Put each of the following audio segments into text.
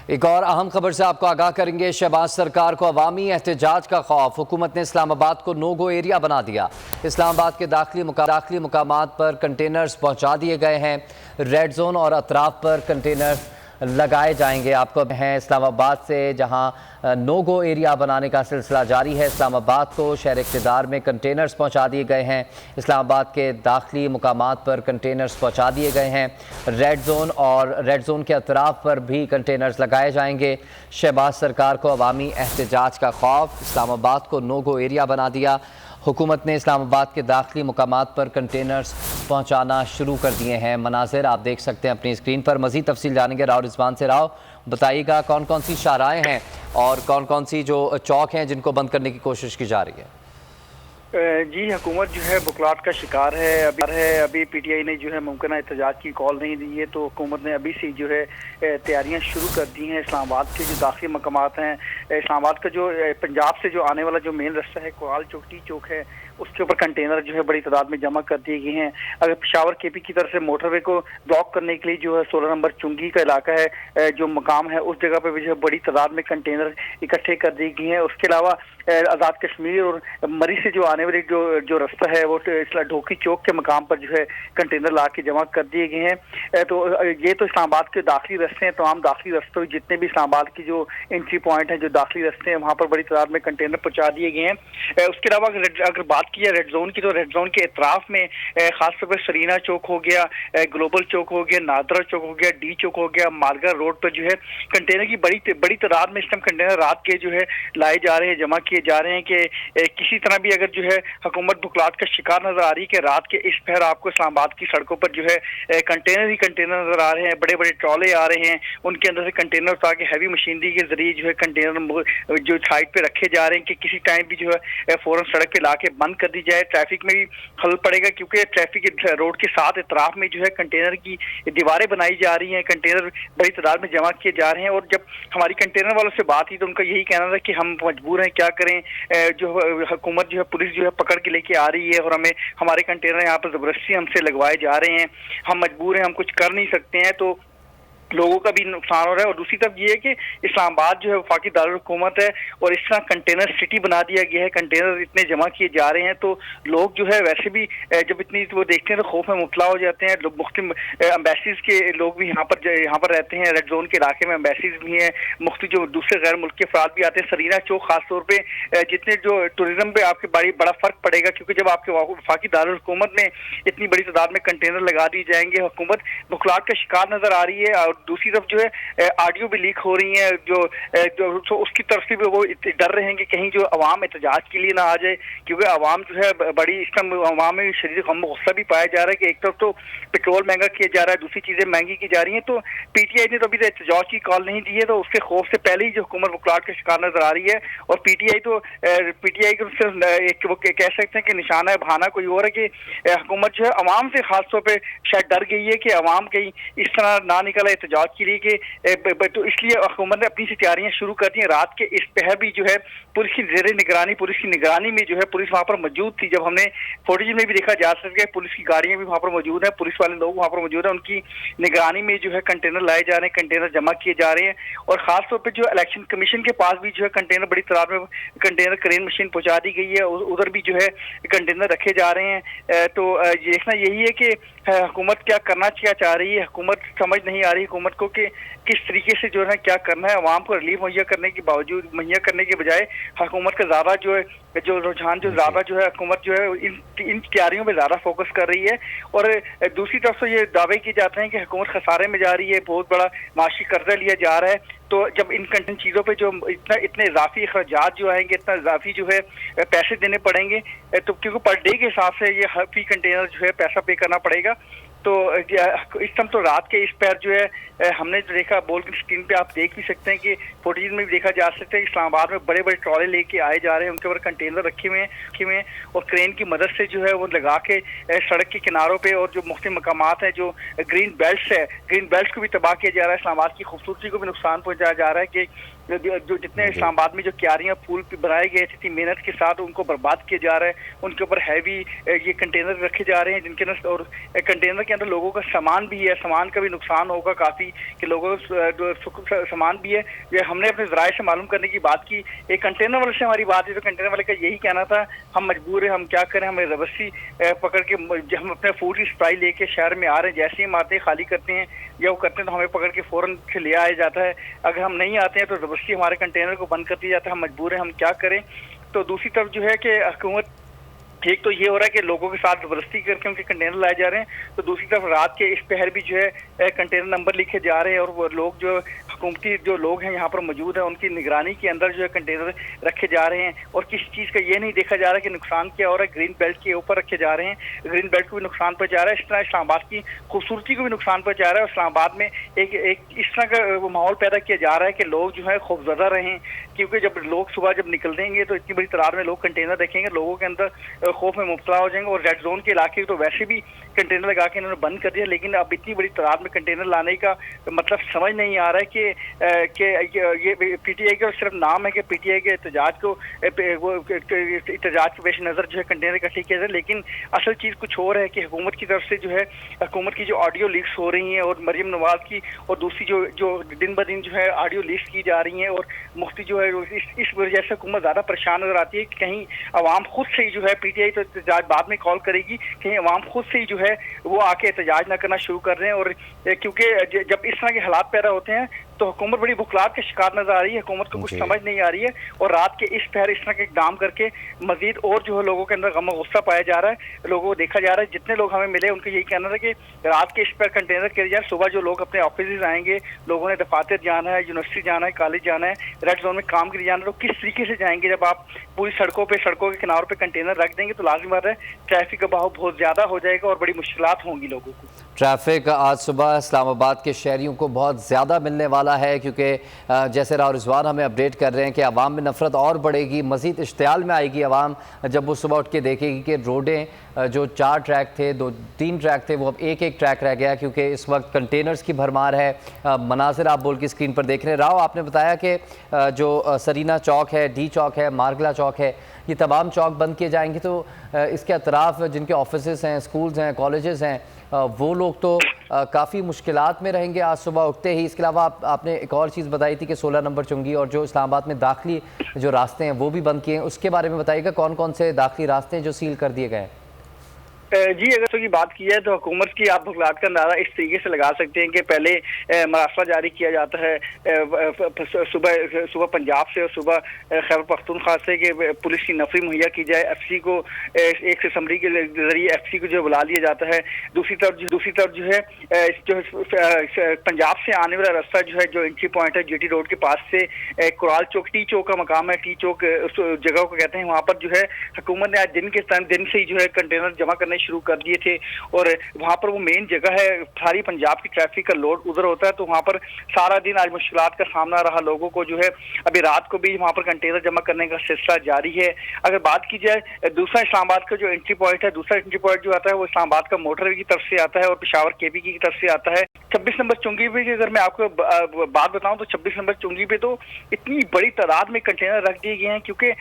ایک اور اہم خبر سے آپ کو آگاہ کریں گے۔ شہباز سرکار کو عوامی احتجاج کا خوف، حکومت نے اسلام آباد کو نو گو ایریا بنا دیا۔ اسلام آباد کے داخلی مقامات پر کنٹینرز پہنچا دیے گئے ہیں۔ ریڈ زون اور اطراف پر کنٹینرز لگائے جائیں گے۔ آپ کو ہیں اسلام آباد سے، جہاں نو گو ایریا بنانے کا سلسلہ جاری ہے۔ اسلام آباد کو شہر اقتدار میں کنٹینرز پہنچا دیے گئے ہیں۔ اسلام آباد کے داخلی مقامات پر کنٹینرز پہنچا دیے گئے ہیں۔ ریڈ زون کے اطراف پر بھی کنٹینرز لگائے جائیں گے۔ شہباز سرکار کو عوامی احتجاج کا خوف، اسلام آباد کو نو گو ایریا بنا دیا۔ حکومت نے اسلام آباد کے داخلی مقامات پر کنٹینرز پہنچانا شروع کر دیے ہیں۔ مناظر آپ دیکھ سکتے ہیں اپنی اسکرین پر۔ مزید تفصیل جانیں گے راؤ رضوان سے۔ راؤ، بتائیے گا کون کون سی شاہراہیں ہیں اور کون کون سی جو چوک ہیں جن کو بند کرنے کی کوشش کی جا رہی ہے؟ جی، حکومت جو ہے بکلاٹ کا شکار ہے۔ ابھی پی ٹی آئی نے جو ہے ممکنہ احتجاج کی کال نہیں دی ہے، تو حکومت نے ابھی سے جو ہے تیاریاں شروع کر دی ہیں۔ اسلام آباد کے جو داخلی مقامات ہیں، اسلام آباد کا جو پنجاب سے جو آنے والا جو مین رستہ ہے، کوال چوک ٹی چوک ہے، اس کے اوپر کنٹینر جو ہے بڑی تعداد میں جمع کر دیے گئے ہیں۔ اگر پشاور کے پی کی طرف سے موٹر وے کو بلاک کرنے کے لیے جو ہے 16 نمبر چنگی کا علاقہ ہے، جو مقام ہے، اس جگہ پہ بھی جو ہے بڑی تعداد میں کنٹینر اکٹھے کر دیے گئے ہیں۔ اس کے علاوہ آزاد کشمیر اور مری سے جو آنے والی جو رستہ ہے، وہ ڈھوکی چوک کے مقام پر جو ہے کنٹینر لا کے جمع کر دیے گئے ہیں۔ تو یہ تو اسلام آباد کے داخلی رستے ہیں۔ تمام داخلی رستوں جتنے بھی اسلام آباد کی جو انٹری پوائنٹ ہیں، جو داخلی رستے ہیں، وہاں پر بڑی تعداد میں کنٹینر پہنچا دیے گئے ہیں۔ اس کے علاوہ اگر بات کی ہے ریڈ زون کی، تو ریڈ زون کے اطراف میں خاص طور پر سرینا چوک ہو گیا، گلوبل چوک ہو گیا، نادرا چوک ہو گیا، ڈی چوک ہو گیا، مالگا روڈ پر جو ہے کنٹینر کی بڑی تعداد میں اس ٹائم کنٹینر رات کے جو ہے لائے جا رہے ہیں، جمع کیے جا رہے ہیں کہ کسی طرح بھی اگر جو ہے حکومت بکلاٹ کا شکار نظر آ رہی ہے کہ رات کے اس پہر آپ کو اسلام آباد کی سڑکوں پر جو ہے کنٹینر ہی کنٹینر نظر آ رہے ہیں، بڑے بڑے ٹرالے آ رہے ہیں، ان کے اندر سے کنٹینر اٹھا کے ہیوی مشینری کے ذریعے جو ہے کنٹینر جو سائڈ پہ رکھے جا رہے ہیں کہ کسی ٹائم بھی جو ہے فوراً سڑک پہ لا کے بند کر دی جائے۔ ٹریفک میں بھی خلل پڑے گا، کیونکہ ٹریفک روڈ کے ساتھ اطراف میں جو ہے کنٹینر کی دیواریں بنائی جا رہی ہیں، کنٹینر بڑی تعداد میں جمع کیے جا رہے ہیں۔ اور جب ہماری کنٹینر والوں سے بات کی تو ان کا یہی کہنا تھا کہ ہم مجبور ہیں، کیا کریں، جو حکومت جو ہے پولیس جو ہے پکڑ کے لے کے آ رہی ہے اور ہمارے کنٹینر یہاں پر زبردستی ہم سے لگوائے جا رہے ہیں، ہم مجبور ہیں، ہم کچھ کر نہیں سکتے ہیں۔ تو لوگوں کا بھی نقصان ہو رہا ہے۔ اور دوسری طرف یہ ہے کہ اسلام آباد جو ہے وفاقی دارالحکومت ہے اور اس طرح کنٹینر سٹی بنا دیا گیا ہے، کنٹینر اتنے جمع کیے جا رہے ہیں، تو لوگ جو ہے ویسے بھی جب اتنی وہ دیکھتے ہیں تو خوف میں مبتلا ہو جاتے ہیں۔ لوگ مختلف امبیسیز کے لوگ بھی یہاں پر رہتے ہیں، ریڈ زون کے علاقے میں امبیسیز بھی ہیں، مختلف جو دوسرے غیر ملک کے افراد بھی آتے ہیں۔ سرینا چوک خاص طور پہ جتنے جو ٹورزم پہ آپ کے بڑا فرق پڑے گا، کیونکہ جب آپ کے وفاقی دارالحکومت میں اتنی بڑی تعداد میں کنٹینر لگا دی جائیں گے، حکومت بکلاٹ کا شکار نظر آ رہی ہے۔ اور دوسری طرف جو ہے آڈیو بھی لیک ہو رہی ہیں، جو اس کی طرف سے بھی وہ ڈر رہے ہیں کہ کہیں جو عوام احتجاج کے لیے نہ آ جائے، کیونکہ عوام جو ہے بڑی اس ٹائم عوام میں شدید غم و غصہ بھی پایا جا رہا ہے کہ ایک طرف تو پیٹرول مہنگا کیا جا رہا ہے، دوسری چیزیں مہنگی کی جا رہی ہیں۔ تو پی ٹی آئی نے تو ابھی احتجاج کی کال نہیں دی ہے، تو اس کے خوف سے پہلے ہی جو حکومت بکلاٹ کا شکار نظر آ رہی ہے۔ اور پی ٹی آئی کو وہ کہہ سکتے ہیں کہ نشانہ بہانا کوئی اور ہے کہ حکومت جو ہے عوام سے خاص طور پہ شاید ڈر گئی ہے کہ عوام کہیں اس طرح نہ نکلا احتجاج کے لیے، کہ تو اس لیے حکومت نے اپنی سی تیاریاں شروع کر دی ہیں۔ رات کے اس پہر بھی جو ہے پولیس کی زیر نگرانی، پولیس کی نگرانی میں جو ہے پولیس وہاں پر موجود تھی۔ جب ہم نے فوٹیج میں بھی دیکھا جا سکتا ہے، پولیس کی گاڑیاں بھی وہاں پر موجود ہیں، پولیس والے لوگ وہاں پر موجود ہیں، ان کی نگرانی میں جو ہے کنٹینر لائے جا رہے ہیں، کنٹینر جمع کیے جا رہے ہیں۔ اور خاص طور پہ جو الیکشن کمیشن کے پاس بھی جو ہے کنٹینر بڑی تعداد میں کنٹینر کرین مشین پہنچا دی گئی ہے، ادھر بھی جو ہے کنٹینر رکھے جا رہے ہیں۔ تو دیکھنا یہی ہے کہ حکومت کیا کرنا کیا چاہ رہی ہے۔ حکومت سمجھ نہیں آ رہی حکومت کو کہ کس طریقے سے جو ہے کیا کرنا ہے۔ عوام کو ریلیف مہیا کرنے کے بجائے حکومت کا زیادہ جو ہے جو رجحان جو زیادہ جو ہے حکومت جو ہے ان تیاریوں پہ زیادہ فوکس کر رہی ہے۔ اور دوسری طرف سے یہ دعوے کیے جاتے ہیں کہ حکومت خسارے میں جا رہی ہے، بہت بڑا معاشی قرضہ لیا جا رہا ہے۔ تو جب ان چیزوں پہ جو اتنے اضافی اخراجات جو آئیں گے، اتنا اضافی جو ہے پیسے دینے پڑیں گے، تو کیونکہ پر ڈے کے حساب سے یہ فی کنٹینر جو ہے پیسہ پے کرنا پڑے گا۔ تو اس ٹائم تو رات کے اس پیر جو ہے ہم نے جو دیکھا بول کی اسکرین پہ آپ دیکھ بھی سکتے ہیں کہ فوٹیج میں بھی دیکھا جا سکتا ہے کہ اسلام آباد میں بڑے بڑے ٹرالے لے کے آئے جا رہے ہیں، ان کے اوپر کنٹینر رکھے ہوئے ہیں اور کرین کی مدد سے جو ہے وہ لگا کے سڑک کے کناروں پہ اور جو مختلف مقامات ہیں، جو گرین بیلٹس ہے، گرین بیلٹس کو بھی تباہ کیا جا رہا ہے، اسلام آباد کی خوبصورتی کو بھی نقصان پہنچایا جا رہا ہے کہ जो जितने इस्लामाबाद में जो क्यारियां पुल बनाए गए थे इतनी मेहनत के साथ उनको बर्बाद किया जा रहा है। उनके ऊपर हैवी ये कंटेनर रखे जा रहे हैं जिनके अंदर, और कंटेनर के अंदर लोगों का सामान भी है, सामान का भी नुकसान होगा काफ़ी कि लोगों का सामान भी है। ये हमने अपने ज़राए से मालूम करने की बात की, एक कंटेनर वाले से हमारी बात है तो कंटेनर वाले का यही कहना था हम मजबूर है, हम क्या करें, हमें ज़बरदस्ती पकड़ के हम अपने फूड की सप्लाई लेके शहर में आ रहे हैं, जैसे ही हम आते हैं खाली करते हैं या वो करते हैं तो हमें पकड़ के फ़ौरन से ले आया जाता है। अगर हम नहीं आते हैं तो ज़बरदस्ती हमारे कंटेनर को बंद कर दिया जाता है, हम मजबूर हैं, हम क्या करें। तो दूसरी तरफ जो है कि हुकूमत, एक तो ये हो रहा है कि लोगों के साथ जबरदस्ती करके उनके कंटेनर लाए जा रहे हैं, तो दूसरी तरफ रात के इस पहर भी जो है कंटेनर नंबर लिखे जा रहे हैं और वो लोग जो हुकूमती जो लोग हैं यहाँ पर मौजूद हैं उनकी निगरानी के अंदर जो है कंटेनर रखे जा रहे हैं और किसी चीज़ का ये नहीं देखा जा रहा कि नुकसान क्या हो रहा है। ग्रीन बेल्ट के ऊपर रखे जा रहे हैं, ग्रीन बेल्ट को भी नुकसान पहुँचा रहा है, इस तरह इस्लामाबाद की खूबसूरती को भी नुकसान पहुँचा रहा है। और इस्लामाबाद में एक इस तरह का माहौल पैदा किया जा रहा है कि लोग जो है खौफजदा रहें, क्योंकि जब लोग सुबह जब निकल देंगे तो इतनी बड़ी तादाद में लोग कंटेनर देखेंगे, लोगों के अंदर खौफ में मुब्तला हो जाएंगे। और रेड जोन के इलाके तो वैसे भी कंटेनर लगा के इन्होंने बंद कर दिया, लेकिन अब इतनी बड़ी तादाद में कंटेनर लाने का मतलब समझ नहीं आ रहा है कि ये पीटीआई का सिर्फ नाम है कि पीटीआई के एहतजाज को एहतजाज के पेश नज़र जो है कंटेनर इकट्ठे किया जाए, लेकिन असल चीज़ कुछ और है कि हुकूमत की तरफ से जो है हुकूमत की जो ऑडियो लीक्स हो रही हैं और मरीम नवाज की और दूसरी जो दिन ब दिन जो है ऑडियो लीक्स की जा रही हैं और मुफ्ती जो है इस वजह से हुकूमत ज़्यादा परेशान नजर आती है कि कहीं अवाम खुद से ही जो है पीटीआई तो एहतजाज बाद में कॉल करेगी, कहीं अवाम खुद से ही जो है वो आके एहतजाज ना करना शुरू कर रहे हैं। और क्योंकि जब इस तरह के हालात पैदा होते हैं तो हुकूमत बड़ी बुखलाहट का शिकार नजर आ रही है, हुकूमत को कुछ समझ नहीं आ रही है और रात के इस पहर इस तरह के इकदाम करके मजीद और जो है लोगों के अंदर गम गुस्सा पाया जा रहा है। लोगों को देखा जा रहा है, जितने लोग हमें मिले उनका यही कहना था कि रात के इस पर कंटेनर किए जाए, सुबह जो लोग अपने ऑफिस आएंगे, लोगों ने दफातर जाना है, यूनिवर्सिटी जाना है, कॉलेज जाना है, रेड जोन में काम के लिए जाना है, तो किस तरीके से जाएंगे। जब आप पूरी सड़कों के किनारों पे कंटेनर रख देंगे तो लाजिम बात है ट्रैफिक का बहाव बहुत ज़्यादा हो जाएगा और बड़ी मुश्किलात होंगी लोगों को। ट्रैफिक आज सुबह इस्लामाबाद के शहरियों को बहुत ज़्यादा मिलने वाला है, क्योंकि जैसे राव रिजवान हमें अपडेट कर रहे हैं कि आवाम में नफरत और बढ़ेगी, मज़ीद इश्तियाल में आएगी आवाम जब वो सुबह उठ के देखेगी कि रोडें जो 4 ट्रैक थे, 2-3 ट्रैक थे, वो अब एक ट्रैक रह गया क्योंकि इस वक्त कंटेनर्स की भरमार है। मनाजिर आप बोल की स्क्रीन पर देख रहे हैं। राव, आपने बताया कि जो सरीना चौक है, डी चौक है, मारगला चौक है, ये तमाम चौक बंद किए जाएंगे, तो इसके अतराफ़ जिनके ऑफिसेस हैं, स्कूल्स हैं, कॉलेजेस हैं, वो लोग तो काफ़ी मुश्किलात में रहेंगे आज सुबह उठते ही। इसके अलावा आपने एक और चीज़ बताई थी कि 16 नंबर चुंगी और जो इस्लामाबाद में दाखिली जो रास्ते हैं वो भी बंद किए हैं, उसके बारे में बताइएगा कौन कौन से दाखिली रास्ते हैं जो सील कर दिए गए हैं। जी, अगर तो की बात की है तो हुकूमत की आप बुखलाहट का अंदाज़ा इस तरीके से लगा सकते हैं कि पहले मरासला जारी किया जाता है सुबह पंजाब से और सुबह खैबर पख्तूनख्वा से कि पुलिस की नफरी मुहैया की जाए, एफसी को एक असम्बली के जरिए एफसी को जो बुला लिया जाता है। दूसरी तरफ जो है पंजाब से आने वाला रास्ता जो है, जो एंट्री पॉइंट है जीटी रोड के पास से कुराल चौक, टी चौक का मकाम है, टी चौक उस जगह को कहते हैं, वहाँ पर जो है हुकूमत ने आज दिन से ही जो है कंटेनर जमा करने शुरू कर दिए थे और वहां पर वो मेन जगह है, सारी पंजाब की ट्रैफिक का लोड उधर होता है, तो वहां पर सारा दिन आज मुश्किलात का सामना रहा लोगों को। जो है अभी रात को भी वहां पर कंटेनर जमा करने का सिलसिला जारी है। अगर बात की जाए दूसरा इस्लामाबाद का जो एंट्री पॉइंट है, दूसरा एंट्री पॉइंट जो आता है वो इस्लामाबाद का मोटरवे की तरफ से आता है और पेशावर केपी की तरफ से आता है। 26 नंबर चुंगी पे अगर मैं आपको बात बताऊं तो 26 नंबर चुंगी पे तो इतनी बड़ी तादाद में कंटेनर रख दिए गए हैं क्योंकि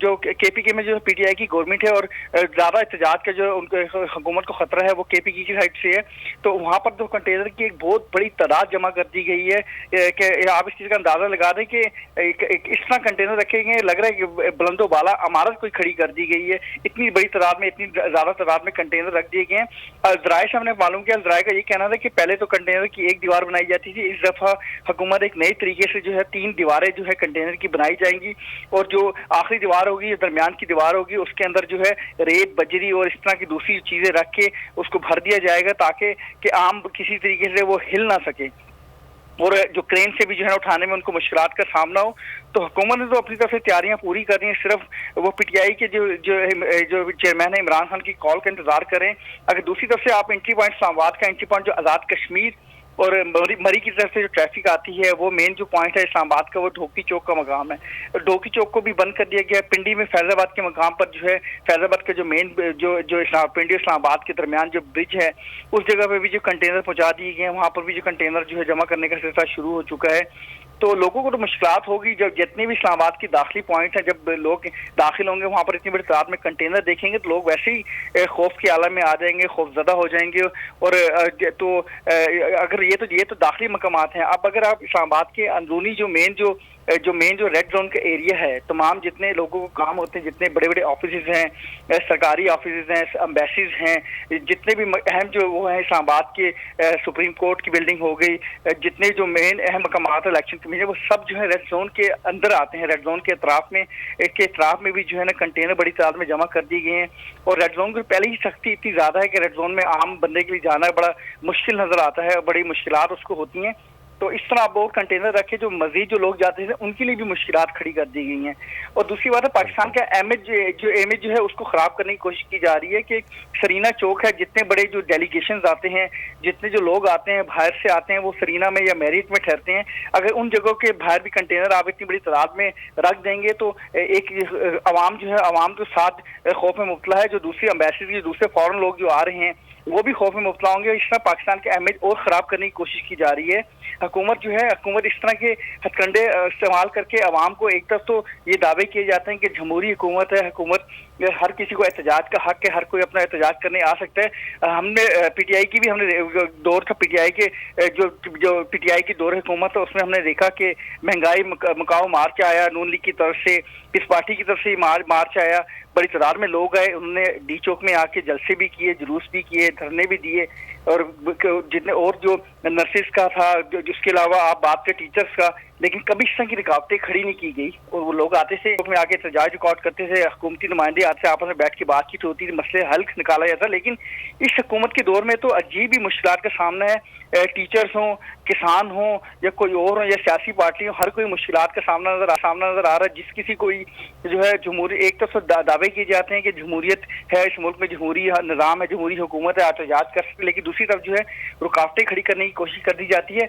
जो केपी के में जो पीटीआई की गवर्नमेंट है और ज्यादा एहतजाज का जो उनके हुकूमत को खतरा है वो केपी की साइड से है, तो वहां पर तो कंटेनर की एक बहुत बड़ी तादाद जमा कर दी गई है कि आप इस चीज का अंदाजा लगा दें कि इस तरह कंटेनर रखे गए, लग रहा है कि बुलंदो बाला इमारत कोई खड़ी कर दी गई है। इतनी बड़ी तादाद में, इतनी ज्यादा तादाद में कंटेनर रख दिए गए हैं। ज़राए से हमने मालूम किया, ज़राए का ये कहना था कि पहले तो कंटेनर की एक दीवार बनाई जाती थी, इस दफा हुकूमत एक नई तरीके से जो है 3 दीवारें जो है कंटेनर की बनाई जाएंगी और जो आखिरी दीवार होगी, दरमियान की दीवार होगी, उसके अंदर जो है रेत, बजरी और इस तरह की दूसरी चीजें रख के उसको भर दिया जाएगा ताकि कि आम किसी तरीके से वो हिल ना सके और जो क्रेन से भी जो है उठाने में उनको मुश्किलात का सामना हो। तो हुकूमत ने तो अपनी तरफ से तैयारियां पूरी कर रही हैं, सिर्फ वो पीटीआई के जो चेयरमैन है इमरान खान की कॉल का इंतजार करें। अगर दूसरी तरफ से आप एंट्री पॉइंट इस्लामाबाद का एंट्री पॉइंट जो आज़ाद कश्मीर और मरी की तरफ से जो ट्रैफिक आती है, वो मेन जो पॉइंट है इस्लामाबाद का वो ढोकी चौक का मकाम है, ढोकी चौक को भी बंद कर दिया गया है। पिंडी में फैजाबाद के मकाम पर जो है फैजाबाद का जो मेन जो पिंडी इस्लामाबाद के दरमियान जो ब्रिज है उस जगह पे भी जो कंटेनर पहुंचा दिए गए हैं, वहाँ पर भी जो कंटेनर जो है जमा करने का सिलसिला शुरू हो चुका है। तो लोगों को तो मुश्किलात होगी। जब जितने भी इस्लामाबाद की दाखिली पॉइंट है, जब लोग दाखिल होंगे वहाँ पर इतनी बड़ी तादाद में कंटेनर देखेंगे तो लोग वैसे ही खौफ के आलम में आ जाएंगे, खौफजदा हो जाएंगे। और तो अगर ये तो दाखिली मकामात हैं। अब अगर आप इस्लामाबाद के अंदरूनी जो मेन जो रेड जोन का एरिया है, तमाम जितने लोगों को काम होते हैं, जितने बड़े बड़े ऑफिस हैं, सरकारी ऑफिस हैं, एम्बेसीज हैं, जितने भी अहम जो वो हैं इस्लामाबाद के सुप्रीम कोर्ट की बिल्डिंग हो गई, जितने जो मेन अहम मकामात इलेक्शन कमीशन, वो सब जो है रेड जोन के अंदर आते हैं। रेड जोन के अतराफ में भी जो है ना कंटेनर बड़ी तादाद में जमा कर दिए गए हैं। और रेड जोन की पहले ही सख्ती इतनी ज़्यादा है कि रेड जोन में आम बंदे के लिए जाना बड़ा मुश्किल नज़र आता है, बड़ी मुश्किलात उसको होती हैं। तो इस तरह आप और कंटेनर रखे जो मजीद जो लोग जाते हैं उनके लिए भी मुश्किलात खड़ी कर दी गई हैं। और दूसरी बात है, पाकिस्तान का इमेज जो है उसको ख़राब करने की कोशिश की जा रही है कि सरीना चौक है, जितने बड़े जो डेलीगेशंस आते हैं, जितने जो लोग आते हैं बाहर से आते हैं, वो सरीना में या मेरिट में ठहरते हैं। अगर उन जगहों के बाहर भी कंटेनर आप इतनी बड़ी तादाद में रख देंगे तो एक आवाम तो साथ खौफ में मुब्तला है। जो दूसरी एम्बेसी, दूसरे फॉरेन लोग जो आ रहे हैं वो भी खौफ में मुब्तला होंगे। इस तरह पाकिस्तान का इमेज और ख़राब करने की कोशिश की जा रही है। हुकूमत इस तरह के हथकंडे इस्तेमाल करके अवाम को, एक तरफ तो ये दावे किए जाते हैं कि जमहूरी हुकूमत है, हुकूमत हर किसी को एहतजाज का हक है, हर कोई अपना एहतजाज करने आ सकता है। हमने पीटीआई की भी दौर था, पीटीआई के जो पीटीआई की दौर हुकूमत है उसमें हमने देखा कि महंगाई मुकाओ मार्च आया, नून लीग की तरफ से, इस पार्टी की तरफ से मार्च आया, बड़ी तादाद में लोग आए, उन्होंने डी चौक में आके जलसे भी किए, जुलूस भी किए, धरने भी दिए। और जितने और जो नर्सिस का था, जिसके अलावा आप बात करें टीचर्स का, लेकिन कभी इस तरह की रुकावटें खड़ी नहीं की गई। और वो लोग आते थे में आके एहतजाज रिकॉर्ड करते थे, हुकूमती नुमाइंदे आते से आपस में बैठ के बातचीत होती थी, मसले हल निकाला जाता। लेकिन इस हुकूमत के दौर में तो अजीब ही मुश्किलात का सामना है। टीचर्स हों, किसान हों या कोई और हो या सियासी पार्टी हो, हर कोई मुश्किलात का सामना नजर आ रहा है। जिस किसी कोई जो है जमहूरी, एक तो दावे किए जाते हैं कि जमहूरियत है, इस मुल्क में जमहूरी निज़ाम है, जमहूरी हुकूमत है, एहतजाज कर सकते, लेकिन दूसरी तरफ जो है रुकावटें खड़ी करने की कोशिश कर दी जाती है।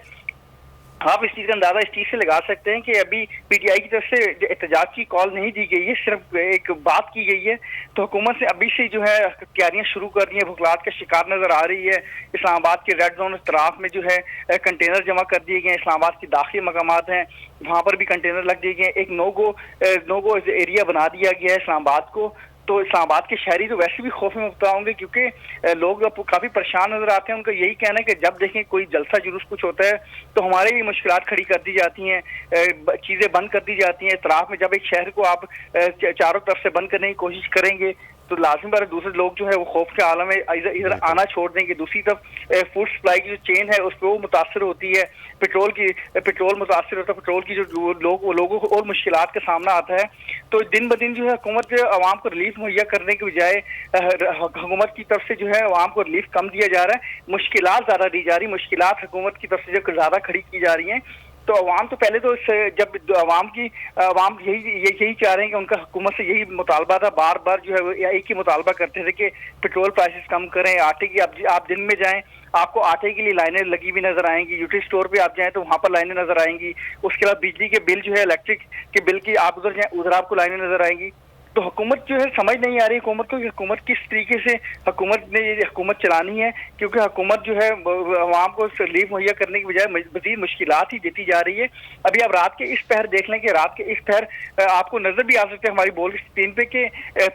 आप इस चीज़ का अंदाजा इस चीज़ से लगा सकते हैं कि अभी पीटीआई की तरफ से एहतजाज की कॉल नहीं दी गई है, सिर्फ एक बात की गई है। तो हुकूमत से अभी से जो है तैयारियां शुरू कर दी हैं, भुखलात का शिकार नजर आ रही है। इस्लामाबाद के रेड जोन तराफ में जो है कंटेनर जमा कर दिए गए हैं। इस्लामाबाद की दाखिली मकामात हैं, वहाँ पर भी कंटेनर लग दिए गए हैं। एक नो गो एरिया बना दिया गया है इस्लामाबाद को। तो इस्लामाबाद के शहरी तो वैसे भी खौफ में मुब्तला होंगे, क्योंकि लोग अब काफ़ी परेशान नजर आते हैं। उनका यही कहना है कि जब देखें कोई जलसा जुलूस कुछ होता है तो हमारे भी मुश्किलात खड़ी कर दी जाती हैं, चीज़ें बंद कर दी जाती हैं। तराफ में जब एक शहर को आप चारों तरफ से बंद करने की कोशिश करेंगे तो लाजिम बार दूसरे लोग जो है वो खौफ के आलम में इधर आना छोड़ देंगे। दूसरी तरफ फूड सप्लाई की जो चेन है उस पर वो मुतासर होती है, पेट्रोल मुतासर होता है, पेट्रोल की जो लोगों को और मुश्किलात का सामना आता है। तो दिन ब दिन जो है हुकूमत आवाम को रिलीफ मुहैया करने के बजाय हुकूमत की तरफ से जो है आवाम को रिलीफ कम दिया जा रहा है, मुश्किलात ज़्यादा दी जा रही, मुश्किलात हुकूमत की तरफ से जो ज़्यादा खड़ी की जा रही हैं। तो अवाम तो पहले तो जब अवाम यही चाह रहे हैं कि उनका हुकूमत से यही मुतालबा था, बार बार जो है वो एक ही मुतालबा करते थे कि पेट्रोल प्राइसेस कम करें, आटे की आप दिन में जाएं आपको आटे के लिए लाइनें लगी हुई नजर आएंगी, यूटी स्टोर पे आप जाएं तो वहाँ पर लाइनें नजर आएंगी। उसके बाद बिजली के बिल जो है इलेक्ट्रिक के बिल की आप उधर जाएं उधर आपको लाइनें नजर आएंगी। तो हुकूमत जो है समझ नहीं आ रही हुकूमत को कि हुकूमत किस तरीके से हुकूमत ने ये हुकूमत चलानी है, क्योंकि हुकूमत जो है आवाम को रिलीफ मुहैया करने की बजाय मज़ीद मुश्किलात ही देती जा रही है। अभी आप रात के इस पहर देख लें कि रात के इस पहर आपको नजर भी आ सकते हैं हमारी बोल की स्क्रीन पे कि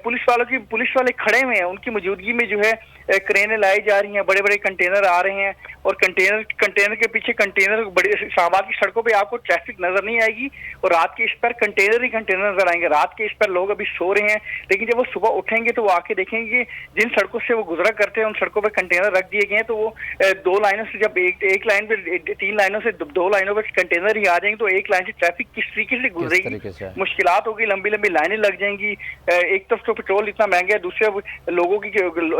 पुलिस वाले खड़े हुए हैं, उनकी मौजूदगी में जो है क्रेनें लाई जा रही हैं, बड़े बड़े कंटेनर आ रहे हैं और कंटेनर के पीछे कंटेनर बड़े इस्लामाबाद की सड़कों पे आपको ट्रैफिक नजर नहीं आएगी और रात के इस पर कंटेनर ही कंटेनर नजर आएंगे। रात के इस पर लोग अभी सो रहे हैं, लेकिन जब वो सुबह उठेंगे तो वो आके देखेंगे जिन सड़कों से वो गुजरा करते हैं उन सड़कों पर कंटेनर रख दिए गए हैं। तो वो दो लाइनों से जब एक लाइन पे 3 लाइनों से 2 लाइनों पर कंटेनर ही आ जाएंगे तो एक लाइन से ट्रैफिक किस तरीके से गुजरेगी, मुश्किलात होगी, लंबी लंबी लाइनें लग जाएंगी। एक तरफ तो पेट्रोल इतना महंगा है, दूसरे लोगों की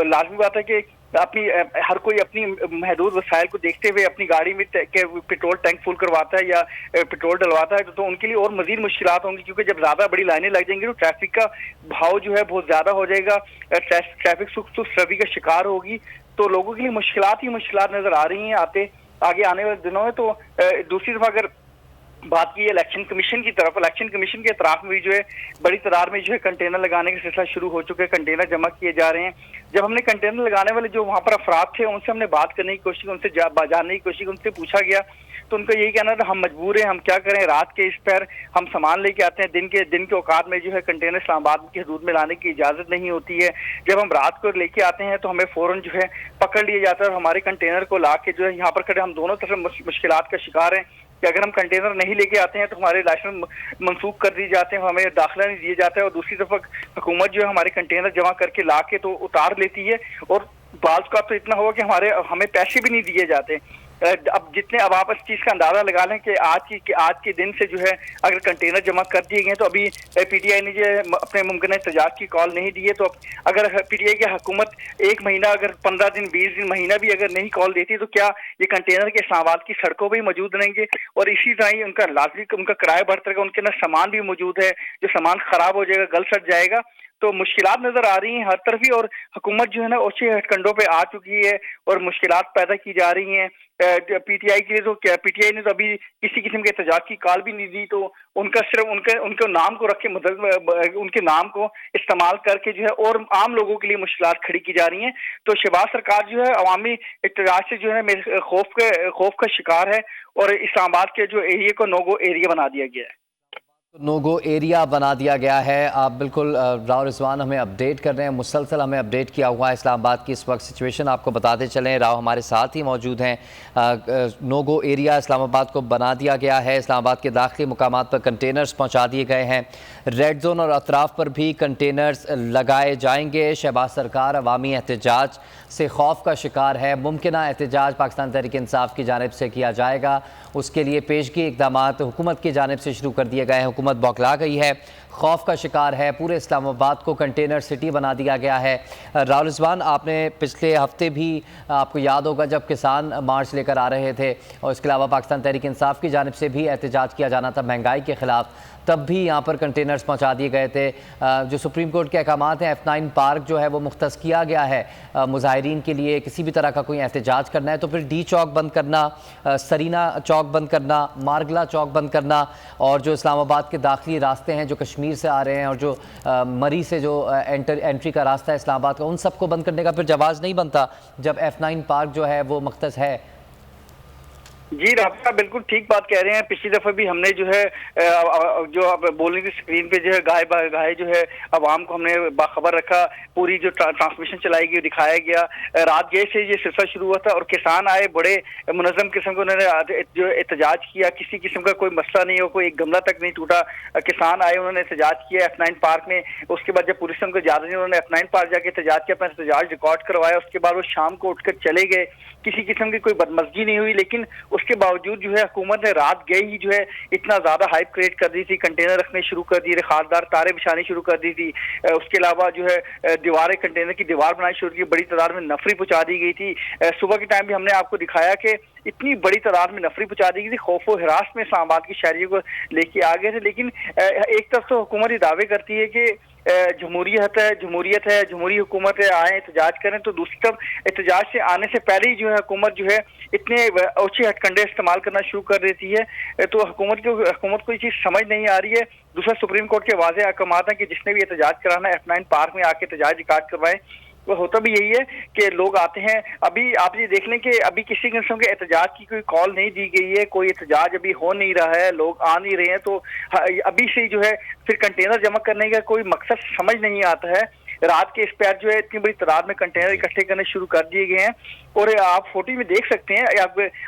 लाजमी बात है कि हर कोई अपनी महदूद वसाइल को देखते हुए अपनी गाड़ी में पेट्रोल टैंक फुल करवाता है या पेट्रोल डलवाता है, तो उनके लिए और मजीद मुश्किलात होंगी, क्योंकि जब ज़्यादा बड़ी लाइनें लग जाएंगी तो ट्रैफिक का भाव जो है बहुत ज़्यादा हो जाएगा, ट्रैफिक सुस्ती का शिकार होगी। तो लोगों के लिए मुश्किलात ही मुश्किलात नज़र आ रही हैं आगे आने वाले दिनों में। तो दूसरी तरफ अगर बात की इलेक्शन कमीशन की तरफ, इलेक्शन कमीशन के अतराफ में भी जो है बड़ी तादाद में जो है कंटेनर लगाने का सिलसिला शुरू हो चुका है, कंटेनर जमा किए जा रहे हैं। जब हमने कंटेनर लगाने वाले जो वहाँ पर अफराद थे उनसे हमने बात करने की कोशिश की, उनसे जानने की कोशिश की, उनसे पूछा गया तो उनका यही कहना था हम मजबूर हैं, हम क्या करें, रात के इस पर हम सामान लेके आते हैं, दिन के औकात में जो है कंटेनर इस्लामाबाद की हदूद में लाने की इजाज़त नहीं होती है। जब हम रात को लेके आते हैं तो हमें फ़ौरन जो है पकड़ लिया जाता है और हमारे कंटेनर को ला के जो है यहाँ पर खड़े, हम दोनों तरफ मुश्किलात का शिकार हैं कि अगर हम कंटेनर नहीं लेके आते हैं तो हमारे लाइसेंस मनसूख कर दिए जाते हैं, हमें दाखिला नहीं दिया जाता है, और दूसरी तरफ हुकूमत जो है हमारे कंटेनर जमा करके ला के तो उतार लेती है, और बाज़ का तो इतना होगा कि हमें पैसे भी नहीं दिए जाते। अब आप इस चीज़ का अंदाज़ा लगा लें कि आज के दिन से जो है अगर कंटेनर जमा कर दिए गए तो अभी पीटीआई ने जो है अपने मुमकिन एहतजाज की कॉल नहीं दी है, तो अगर पीटीआई की हुकूमत 1 महीना, अगर 15 दिन, 20 दिन, महीना भी अगर नहीं कॉल देती तो क्या ये कंटेनर के इस्लामाबाद की सड़कों पर ही मौजूद रहेंगे, और इसी तरह ही उनका लाजमी उनका किराया बढ़ता रहेगा, उनके अंदर सामान भी मौजूद है, जो सामान ख़राब हो जाएगा, गल सड़ जाएगा। तो मुश्किलात नज़र आ रही हैं हर तरफ ही, और हुकूमत जो है ना ऊंचे हथकंडों पे आ चुकी है और मुश्किलात पैदा की जा रही हैं। पीटीआई के लिए तो क्या, पीटीआई ने तो अभी किसी किस्म के एहतजाज की कॉल भी नहीं दी, तो उनका सिर्फ उनके नाम को रख के, मतलब उनके नाम को इस्तेमाल करके जो है और आम लोगों के लिए मुश्किलात खड़ी की जा रही हैं। तो शहबाज सरकार जो है अवामी एहतजाज से जो है खौफ का शिकार है, और इस्लामाबाद के जो एरिया को नो गो एरिया बना दिया गया है। नो गो एरिया बना दिया गया है। आप बिल्कुल राव रिजवान हमें अपडेट कर रहे हैं, मुसलसल हमें अपडेट किया हुआ है इस्लामाबाद की इस वक्त सिचुएशन आपको बताते चलें। राव हमारे साथ ही मौजूद हैं। नो गो एरिया इस्लामाबाद को बना दिया गया है, इस्लामाबाद के दाखिली मुकामात पर कंटेनर्स पहुंचा दिए गए हैं, रेड जोन और अतराफ़ पर भी कंटेनर्स लगाए जाएंगे। शहबाज सरकार अवामी एहतजाज से खौफ का शिकार है, मुमकिना एहतजाज पाकिस्तान तहरीक इंसाफ की जानिब से किया जाएगा, उसके लिए पेशगी इक़दाम हुकूमत की जानिब से शुरू कर दिए गए हैं। हुकूमत बौखला गई है, खौफ का शिकार है, पूरे इस्लामाबाद को कंटेनर सिटी बना दिया गया है। राव रिजवान, आपने पिछले हफ्ते भी आपको याद होगा जब किसान मार्च लेकर आ रहे थे, और इसके अलावा पाकिस्तान तहरीक इंसाफ की जानिब से भी एहतजाज किया जाना था महंगाई के ख़िलाफ़, तब भी यहाँ पर कंटेनर्स पहुँचा दिए गए थे। जो सुप्रीम कोर्ट के अहकामात हैं, F9 पार्क जो है वो मुख्तस किया गया है मुजाहिरीन के लिए, किसी भी तरह का कोई एहतजाज करना है तो फिर डी चौक बंद करना, सरीना चौक बंद करना, मारगला चौक बंद करना, और जो इस्लामाबाद के दाखिली रास्ते हैं जो कश्मीर से आ रहे हैं और जो मरी से जो एंट्री का रास्ता है इस्लामाबाद का, उन सबको बंद करने का फिर जवाज़ नहीं बनता जब F9 पार्क जो है वो मुख्तस है। जी राबिया बिल्कुल ठीक बात कह रहे हैं। पिछली दफ़ा भी हमने जो है जो आप बोल रही थी स्क्रीन पे जो है गाय जो है आवाम को हमने बाखबर रखा, पूरी जो ट्रांसमिशन चलाई गई दिखाया गया। रात गए से ये सिलसिला शुरू हुआ था और किसान आए, बड़े मुनज़्ज़म किस्म को उन्होंने जो एहतजाज किया, किसी किस्म का कोई मसला नहीं हो, कोई एक गमला तक नहीं टूटा। किसान आए, उन्होंने एहतजाज किया F9 पार्क में। उसके बाद जब पुलिस ने उनको इजाज़त दी, उन्होंने F9 पार्क जाके एहतजाज किया, अपना एहतजाज रिकॉर्ड करवाया। उसके बाद वो शाम को उठकर चले गए, किसी किस्म की कोई बदमज़गी नहीं हुई। लेकिन उसके बावजूद जो है हुकूमत ने रात गए ही जो है इतना ज़्यादा हाइप क्रिएट कर दी थी, कंटेनर रखने शुरू कर दिए, खासदार तारे बिछाने शुरू कर दी थी। उसके अलावा जो है दीवारें, कंटेनर की दीवार बनानी शुरू की, बड़ी तादाद में नफरी पहुंचा दी गई थी। सुबह के टाइम भी हमने आपको दिखाया कि इतनी बड़ी तादाद में नफरी पहुंचा दी गई थी, खौफ व हिरास में इस्लामाबाद की शहरियों को लेके आ गए थे। लेकिन एक तरफ तो हुकूमत ये दावे करती है कि जमहूरियत है, जमहूरी हुकूमत है, आए एहतजाज करें, तो दूसरी तरफ एहतजाज से आने से पहले ही जो है हुकूमत जो है इतने ऊंचे हथकंडे इस्तेमाल करना शुरू कर देती है। तो हुकूमत को ये चीज़ समझ नहीं आ रही है। दूसरा, सुप्रीम कोर्ट के वाज़ेह अहकामात हैं कि जिसने भी एहतजाज कराना है F9 पार्क में आके एहतजाज रिकॉर्ड करवाएं। वो होता भी यही है कि लोग आते हैं। अभी आप ये देख लें कि अभी किसी किस्म के एहतजाज की कोई कॉल नहीं दी गई है, कोई एहतजाज अभी हो नहीं रहा है, लोग आ नहीं रहे हैं। तो अभी से जो है फिर कंटेनर जमा करने का कोई मकसद समझ नहीं आता है। रात के इस पैर जो है इतनी बड़ी तादाद में कंटेनर इकट्ठे करने शुरू कर दिए गए हैं, और आप फोटो में देख सकते हैं।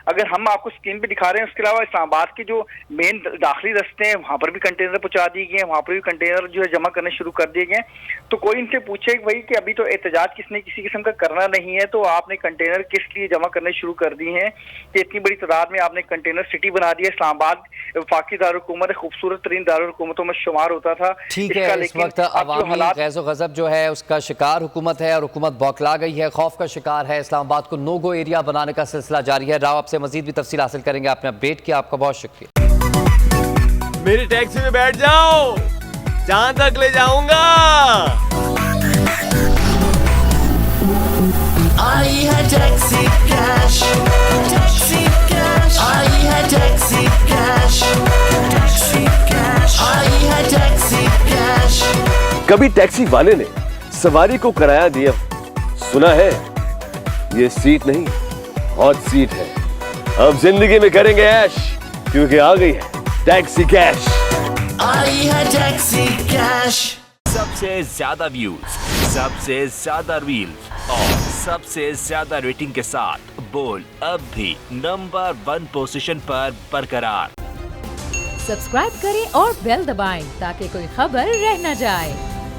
अगर हम आपको स्क्रीन पे दिखा रहे हैं, उसके अलावा इस्लामाबाद के जो मेन दाखिली रास्ते हैं वहाँ पर भी कंटेनर पहुँचा दिए गए हैं, वहाँ पर भी कंटेनर जो है जमा करने शुरू कर दिए गए। तो कोई इनसे पूछे भाई कि अभी तो एहतजाज किसी किस्म का करना नहीं है, तो आपने कंटेनर किस लिए जमा करने शुरू कर दिए हैं कि इतनी बड़ी तादाद में आपने कंटेनर सिटी बना दी है। इस्लामाबाद वफाकी दारुल-हुकूमत खूबसूरत तरीन दारुल-हुकूमतों में शुमार होता था। ठीक है, इस वक्त अवामी गैज़ो गज़ब जो है उसका शिकार हुकूमत है, और हुकूमत बौखला गई है, खौफ का शिकार है। इस्लामाबाद को नो गो एरिया बनाने का सिलसिला जारी है। राव, आपसे मजीद भी तफसील हासिल करेंगे। आपने अपडेट किया, आपका बहुत शुक्रिया। मेरी टैक्सी में बैठ जाओ, जहां तक ले जाऊंगा। आई है टैक्सी कैश, टैक्सी कैश, आई है टैक्सी कैश, टैक्सी कैश, आई है टैक्सी कैश। कभी टैक्सी वाले ने सवारी को कराया दिया, सुना है ये सीट नहीं हॉट सीट है। अब जिंदगी में करेंगे ऐश, क्योंकि आ गई है टैक्सी कैश। आई है टैक्सी कैश। सबसे ज्यादा व्यूज, सबसे ज्यादा रील्स और सबसे ज्यादा रेटिंग के साथ बोल अब भी नंबर 1 पोजीशन पर बरकरार। सब्सक्राइब करें और बेल दबाएं ताकि कोई खबर रह न जाए।